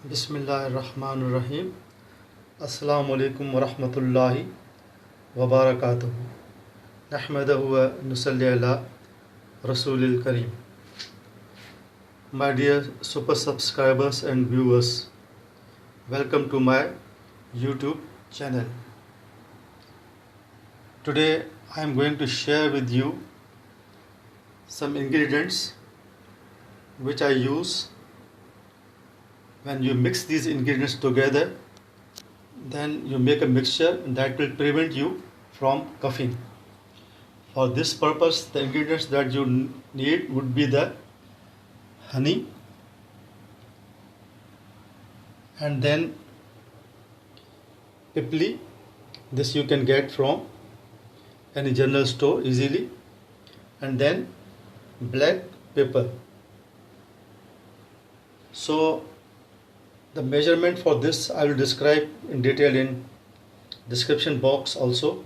Bismillahirrahmanirrahim. Assalamu alaikum wa rahmatullahi wa barakatuhu. Nahmadahu wa nusalli ala Rasulil Kareem. My dear super subscribers and viewers, welcome to my YouTube channel. Today I am going to share with you some ingredients which I use. When you mix these ingredients together, then you make a mixture that will prevent you from coughing. For this purpose, the ingredients that you need would be the honey, and then pipli. This you can get from any general store easily, and then black pepper. So the measurement for this I will describe in detail in description box also.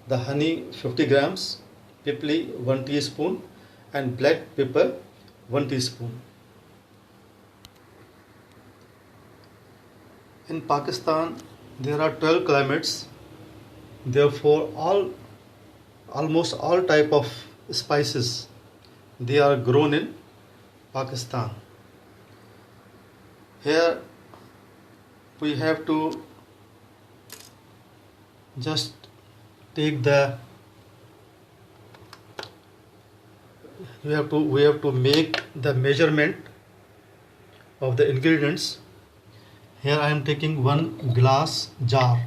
The honey 50 grams, pipli 1 teaspoon, and black pepper 1 teaspoon. In Pakistan there are 12 climates, therefore almost all type of spices they are grown in Pakistan. Here we have to just take we have to make the measurement of the ingredients. Here I am taking 1 glass jar,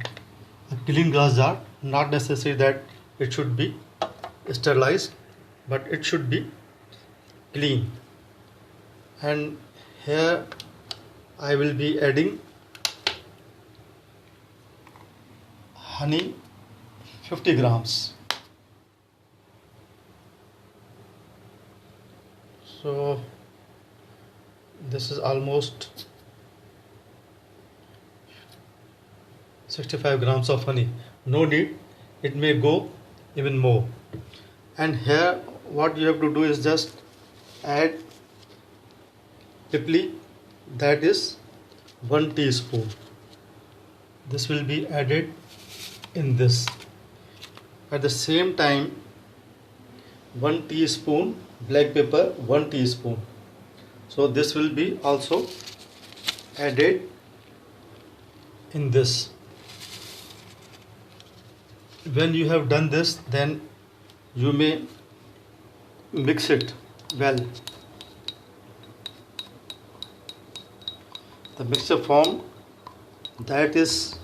a clean glass jar, not necessary that it should be sterilized, but it should be clean. And here I will be adding honey 50 grams. So this is almost 65 grams of honey. No need, it may go even more. And here what you have to do is just add pipli, that is 1 teaspoon. This will be added in this. At the same time 1 teaspoon black pepper, 1 teaspoon. So this will be also added in this. When you have done this, then you may mix it well. The mixture form that is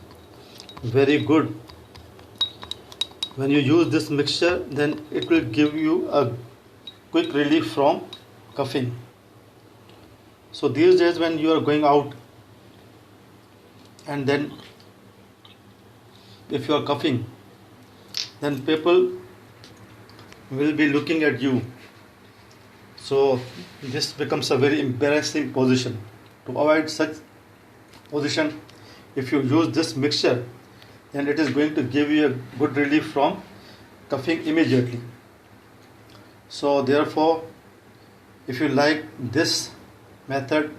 very good. When you use this mixture, then it will give you a quick relief from coughing. So these days when you are going out and then if you are coughing, then people will be looking at you. So this becomes a very embarrassing position. To avoid such position, if you use this mixture, then it is going to give you a good relief from coughing immediately. So therefore, if you like this method,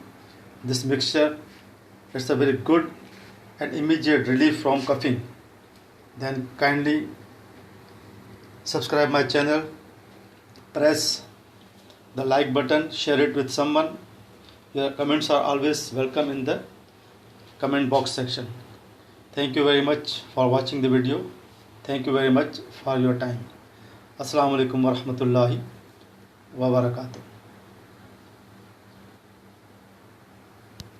this mixture, it's a very good and immediate relief from coughing, then kindly subscribe my channel, press the like button, share it with someone. Your comments are always welcome in the comment box section. Thank you very much for watching the video. Thank you very much for your time. Assalamu alaikum wa rahmatullahi wa barakatuh.